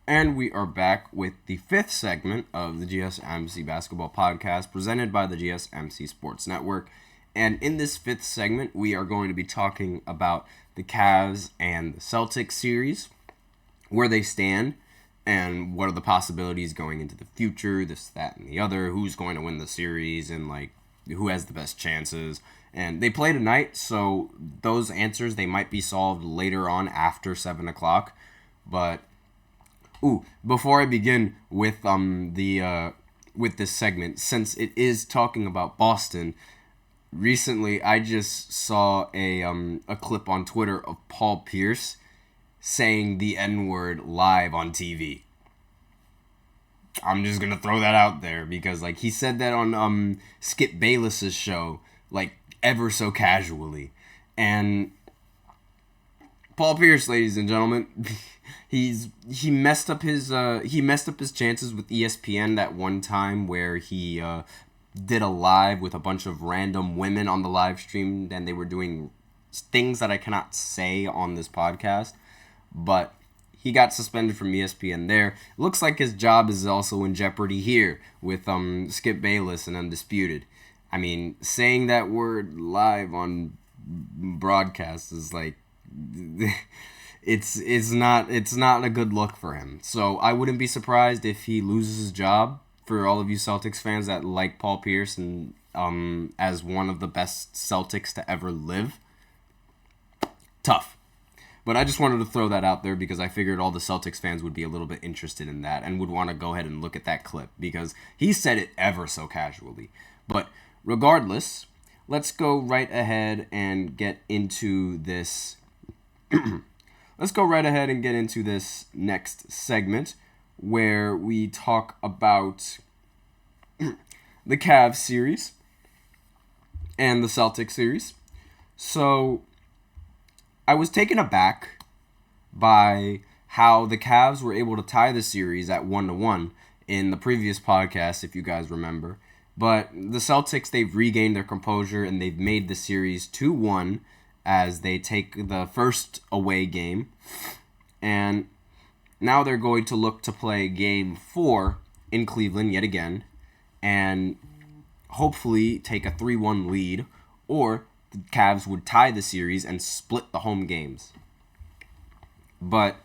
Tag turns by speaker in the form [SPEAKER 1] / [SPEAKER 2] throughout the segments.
[SPEAKER 1] And we are back with the fifth segment of the GSMC Basketball Podcast presented by the GSMC Sports Network. And in this fifth segment, we are going to be talking about the Cavs and the Celtics series, where they stand, and what are the possibilities going into the future, this, that, and the other, who's going to win the series, and who has the best chances. And they play tonight, so those answers, they might be solved later on after 7 o'clock. But before I begin with with this segment, since it is talking about Boston, recently I just saw a clip on Twitter of Paul Pierce saying the N-word live on TV. I'm just gonna throw that out there because he said that on Skip Bayless's show, ever so casually. And Paul Pierce, ladies and gentlemen, he messed up his chances with ESPN that one time where he did a live with a bunch of random women on the live stream, and they were doing things that I cannot say on this podcast. But he got suspended from ESPN there. Looks like his job is also in jeopardy here with Skip Bayless and Undisputed. I mean, saying that word live on broadcast is it's not a good look for him. So I wouldn't be surprised if he loses his job. For all of you Celtics fans that like Paul Pierce and as one of the best Celtics to ever live, tough. But I just wanted to throw that out there because I figured all the Celtics fans would be a little bit interested in that and would want to go ahead and look at that clip because he said it ever so casually. But regardless, let's go right ahead and get into this. Let's go right ahead and get into this next segment where we talk about the Cavs series and the Celtics series. So I was taken aback by how the Cavs were able to tie the series at 1-1 in the previous podcast, if you guys remember. But the Celtics, they've regained their composure and they've made the series 2-1 as they take the first away game. And now they're going to look to play game 4 in Cleveland yet again and hopefully take a 3-1 lead, or the Cavs would tie the series and split the home games. But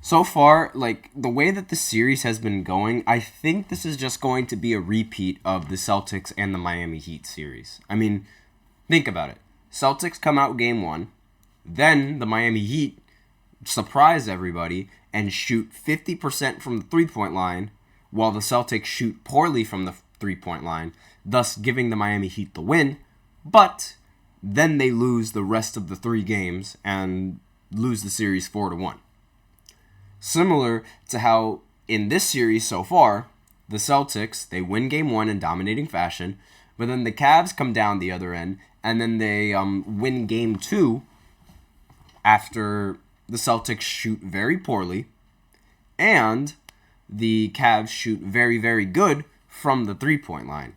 [SPEAKER 1] so far, the way that the series has been going, I think this is just going to be a repeat of the Celtics and the Miami Heat series. I mean, think about it. Celtics come out game 1, then the Miami Heat surprise everybody and shoot 50% from the three-point line, while the Celtics shoot poorly from the three-point line, thus giving the Miami Heat the win. But then they lose the rest of the 3 games and lose the series 4-1. Similar to how in this series so far, the Celtics, they win game 1 in dominating fashion, but then the Cavs come down the other end, and then they win game 2 after the Celtics shoot very poorly, and the Cavs shoot very, very good from the three-point line.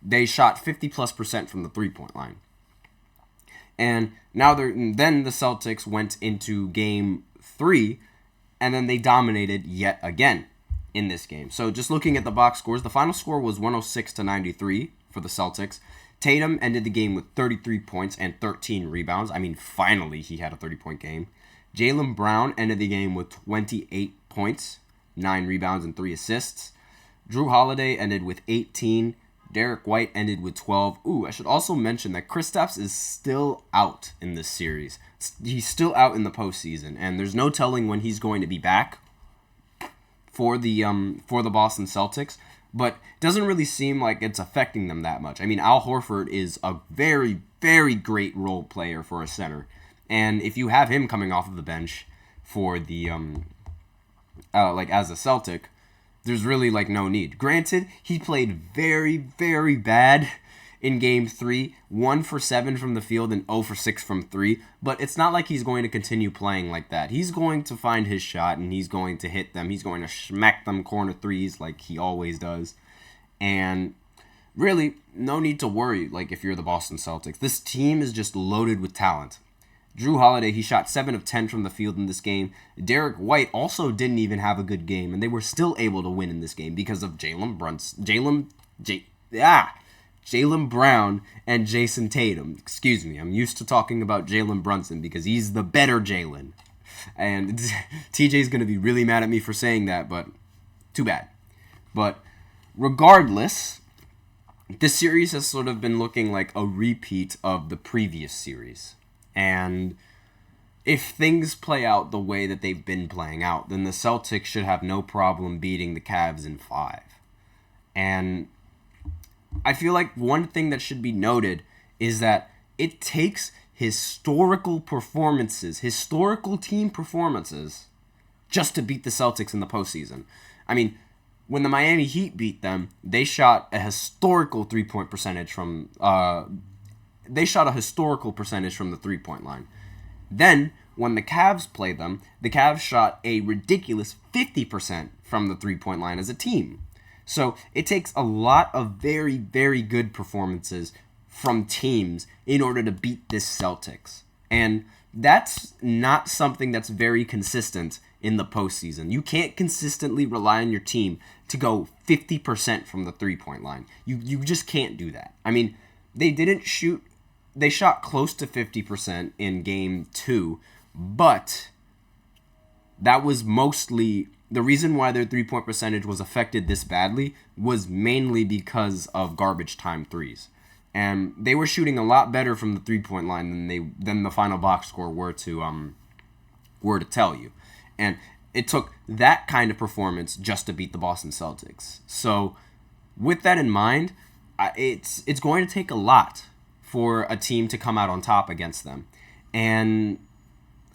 [SPEAKER 1] They shot 50+% from the three-point line. And now then the Celtics went into game 3, and then they dominated yet again in this game. So just looking at the box scores, the final score was 106-93 for the Celtics. Tatum ended the game with 33 points and 13 rebounds. I mean, finally he had a 30-point game. Jaylen Brown ended the game with 28 points, 9 rebounds, and 3 assists. Drew Holiday ended with 18. Derek White ended with 12. I should also mention that Kristaps is still out in this series. He's still out in the postseason, and there's no telling when he's going to be back for the Boston Celtics. But it doesn't really seem like it's affecting them that much. I mean, Al Horford is a very, very great role player for a center. And if you have him coming off of the bench for the, as a Celtic, there's really, no need. Granted, he played very, very bad in Game 3, 1 for 7 from the field and 0 for 6 from 3, but it's not like he's going to continue playing like that. He's going to find his shot, and he's going to hit them. He's going to smack them corner threes like he always does. And really, no need to worry, if you're the Boston Celtics. This team is just loaded with talent. Jrue Holiday, he shot 7 of 10 from the field in this game. Derek White also didn't even have a good game, and they were still able to win in this game because of Jaylen Brown and Jayson Tatum. Excuse me, I'm used to talking about Jalen Brunson because he's the better Jalen. And TJ's going to be really mad at me for saying that, but too bad. But regardless, this series has sort of been looking like a repeat of the previous series. And if things play out the way that they've been playing out, then the Celtics should have no problem beating the Cavs in 5. And I feel like one thing that should be noted is that it takes historical team performances, just to beat the Celtics in the postseason. I mean, when the Miami Heat beat them, they shot a historical three-point percentage from the 3-point line. Then, when the Cavs played them, the Cavs shot a ridiculous 50% from the 3-point line as a team. So it takes a lot of very, very good performances from teams in order to beat this Celtics. And that's not something that's very consistent in the postseason. You can't consistently rely on your team to go 50% from the 3-point line. You just can't do that. I mean, they shot close to 50% in game 2, but that was mostly the reason why their 3-point percentage was affected this badly was mainly because of garbage time threes. And they were shooting a lot better from the 3-point line than the final box score were to tell you. And it took that kind of performance just to beat the Boston Celtics. So with that in mind, it's going to take a lot for a team to come out on top against them. And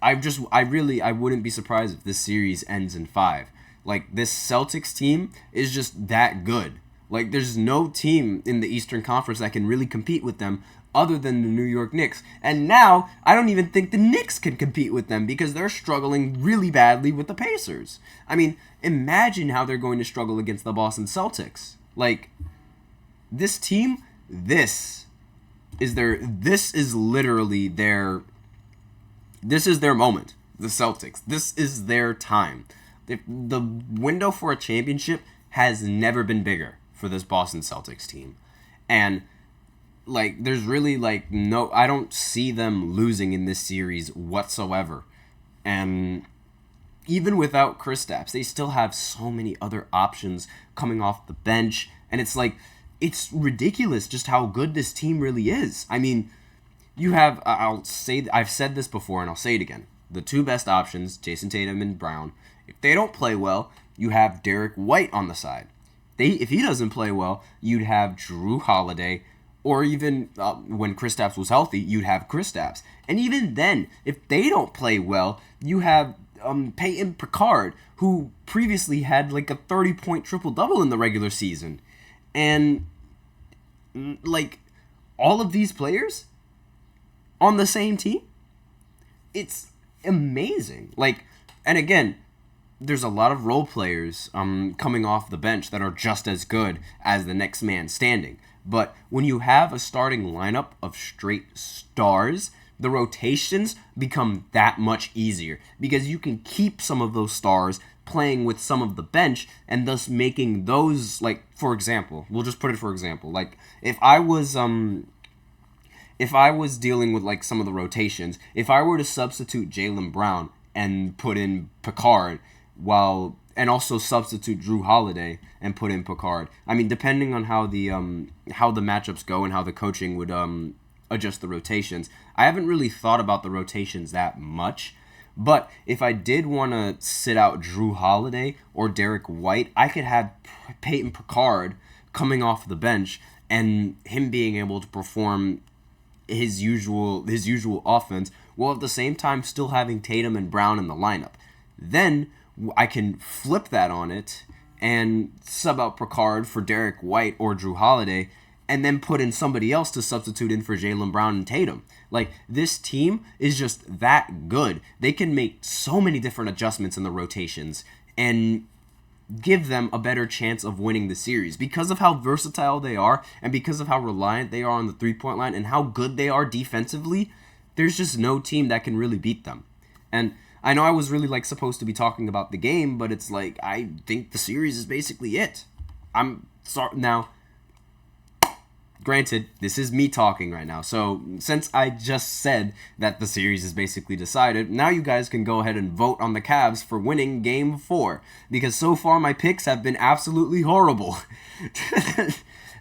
[SPEAKER 1] I wouldn't be surprised if this series ends in 5. Like, this Celtics team is just that good. Like, there's no team in the Eastern Conference that can really compete with them other than the New York Knicks. And now, I don't even think the Knicks can compete with them because they're struggling really badly with the Pacers. I mean, imagine how they're going to struggle against the Boston Celtics. Like, this team, this is their moment. The Celtics. This is their time. The window for a championship has never been bigger for this Boston Celtics team. And, like, there's really, like, I don't see them losing in this series whatsoever. And even without Kristaps, they still have so many other options coming off the bench. And it's like, it's ridiculous just how good this team really is. I mean, you have, I've said this before and I'll say it again. The two best options, Jayson Tatum and Brown. If they don't play well, you have Derek White on the side. If he doesn't play well, you'd have Jrue Holiday, or even when Kristaps was healthy, you'd have Kristaps. And even then, if they don't play well, you have Peyton Pritchard, who previously had like a 30-point triple-double in the regular season. And, like, all of these players on the same team, it's amazing. Like, and again, there's a lot of role players coming off the bench that are just as good as the next man standing. But when you have a starting lineup of straight stars, the rotations become that much easier because you can keep some of those stars playing with some of the bench and thus making those, like, for example, we'll just put it for example, like, if I was dealing with, like, some of the rotations, if I were to substitute Jaylen Brown and put in Pritchard, and also substitute Jrue Holiday and put in Pritchard. I mean, depending on how the matchups go and how the coaching would adjust the rotations. I haven't really thought about the rotations that much, but if I did want to sit out Jrue Holiday or Derek White, I could have Peyton Pritchard coming off the bench and him being able to perform his usual offense while at the same time still having Tatum and Brown in the lineup. Then I can flip that on it and sub out Pritchard for Derek White or Jrue Holiday and then put in somebody else to substitute in for Jaylen Brown and Tatum. Like, this team is just that good. They can make so many different adjustments in the rotations and give them a better chance of winning the series because of how versatile they are and because of how reliant they are on the 3-point line and how good they are defensively. there's just no team that can really beat them. And I know I was really like supposed to be talking about the game, but it's like I think the series is basically it. I'm sorry now. Granted, this is me talking right now. So since I just said that the series is basically decided, now you guys can go ahead and vote on the Cavs for winning Game 4. Because so far my picks have been absolutely horrible.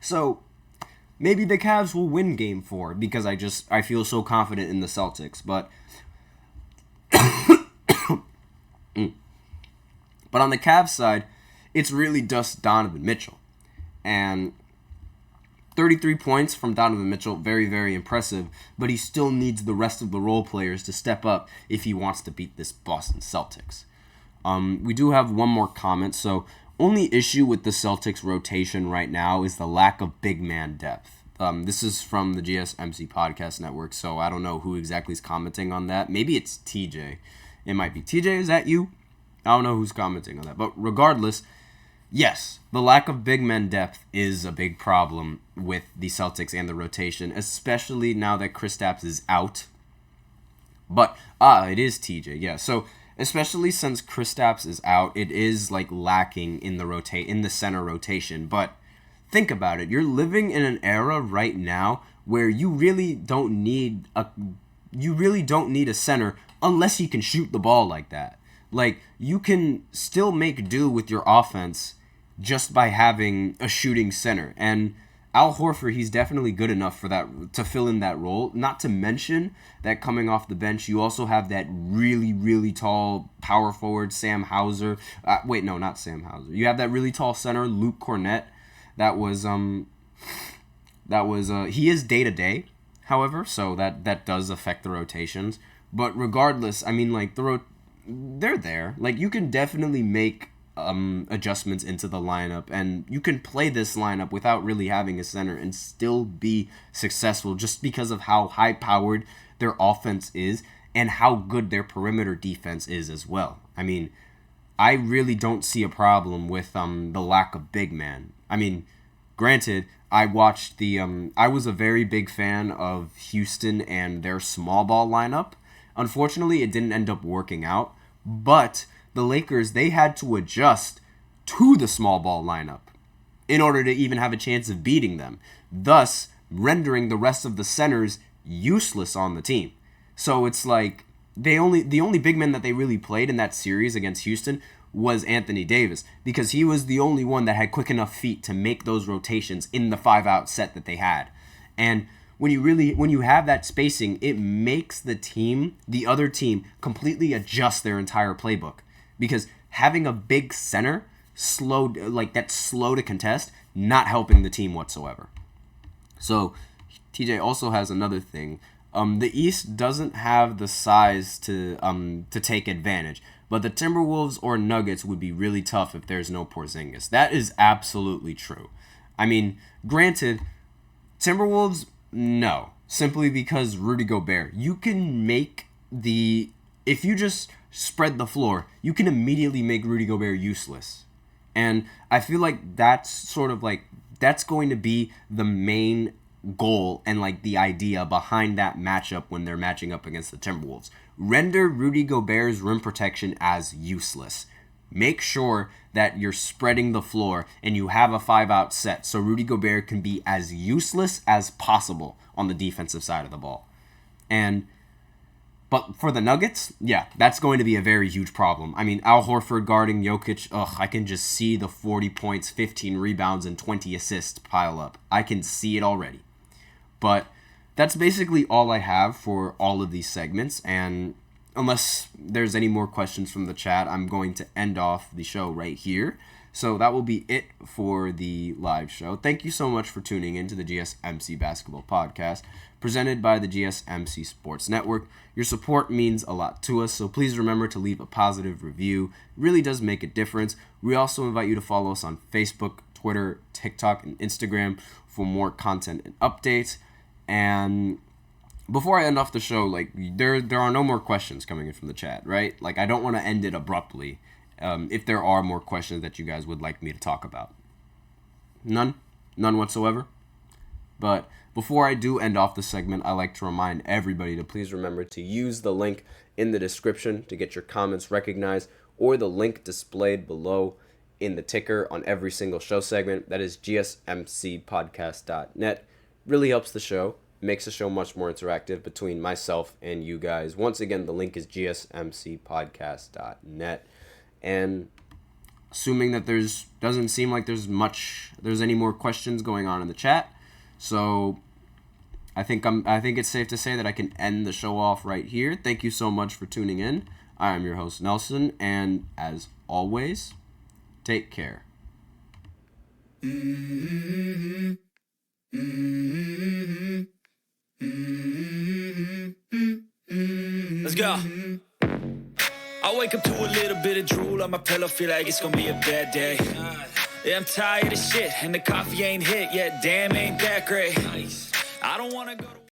[SPEAKER 1] So maybe the Cavs will win Game 4 because I feel so confident in the Celtics. But but on the Cavs side, it's really just Donovan Mitchell. And 33 points from Donovan Mitchell, very, very impressive, but he still needs the rest of the role players to step up if he wants to beat this Boston Celtics. We do have one more comment. So, only issue with the Celtics rotation right now is the lack of big man depth. This is from the GSMC Podcast Network, so I don't know who exactly is commenting on that. Maybe it's TJ. It might be. TJ, is that you? I don't know who's commenting on that. But regardless, yes, the lack of big men depth is a big problem with the Celtics and the rotation, especially now that Kristaps is out. But, it is TJ, yeah. So, especially since Kristaps is out, it is like lacking in the center rotation. But think about it. You're living in an era right now where you really don't need a center unless he can shoot the ball like that. Like, you can still make do with your offense just by having a shooting center. And Al Horford, he's definitely good enough for that to fill in that role. Not to mention that coming off the bench, you also have that really, really tall power forward, Sam Hauser. Not Sam Hauser. You have that really tall center, Luke Cornett. He is day-to-day, however, so that does affect the rotations. But regardless, I mean, like, they're there. Like, you can definitely make adjustments into the lineup, and you can play this lineup without really having a center and still be successful just because of how high-powered their offense is and how good their perimeter defense is as well. I mean, I really don't see a problem with the lack of big man. I mean, granted, I watched I was a very big fan of Houston and their small ball lineup. Unfortunately, it didn't end up working out, but the Lakers, they had to adjust to the small ball lineup in order to even have a chance of beating them, thus rendering the rest of the centers useless on the team. So it's like the only big man that they really played in that series against Houston was Anthony Davis, because he was the only one that had quick enough feet to make those rotations in the 5-out set that they had. And when you have that spacing, it makes the other team completely adjust their entire playbook. Because having a big center slow to contest, not helping the team whatsoever. So TJ also has another thing. The East doesn't have the size to take advantage, but the Timberwolves or Nuggets would be really tough if there's no Porzingis. That is absolutely true. I mean, granted, Timberwolves, no, simply because Rudy Gobert. You can make if you just spread the floor, you can immediately make Rudy Gobert useless. And I feel like that's going to be the main goal and like the idea behind that matchup when they're matching up against the Timberwolves. Render Rudy Gobert's rim protection as useless. Make sure that you're spreading the floor and you have a 5-out set so Rudy Gobert can be as useless as possible on the defensive side of the ball. But for the Nuggets, yeah, that's going to be a very huge problem. I mean, Al Horford guarding Jokic, I can just see the 40 points, 15 rebounds, and 20 assists pile up. I can see it already. But that's basically all I have for all of these segments, and unless there's any more questions from the chat, I'm going to end off the show right here. So that will be it for the live show. Thank you so much for tuning in to the GSMC Basketball Podcast, presented by the GSMC Sports Network. Your support means a lot to us, so please remember to leave a positive review. It really does make a difference. We also invite you to follow us on Facebook, Twitter, TikTok, and Instagram for more content and updates. And before I end off the show, like there are no more questions coming in from the chat, right? Like I don't want to end it abruptly. If there are more questions that you guys would like me to talk about. None whatsoever. But before I do end off the segment, I like to remind everybody to please remember to use the link in the description to get your comments recognized, or the link displayed below in the ticker on every single show segment. That is GSMCpodcast.net. Really helps the show, makes the show much more interactive between myself and you guys. Once again, the link is GSMCpodcast.net. And assuming that doesn't seem like there's any more questions going on in the chat, so I think it's safe to say that I can end the show off right here. Thank you so much for tuning in. I am your host, Nelson, and as always, take care.
[SPEAKER 2] Let's go. I wake up to a little bit of drool on my pillow, feel like it's gonna be a bad day. Yeah, I'm tired of shit, and the coffee ain't hit yet. Damn, ain't that great. I don't wanna go to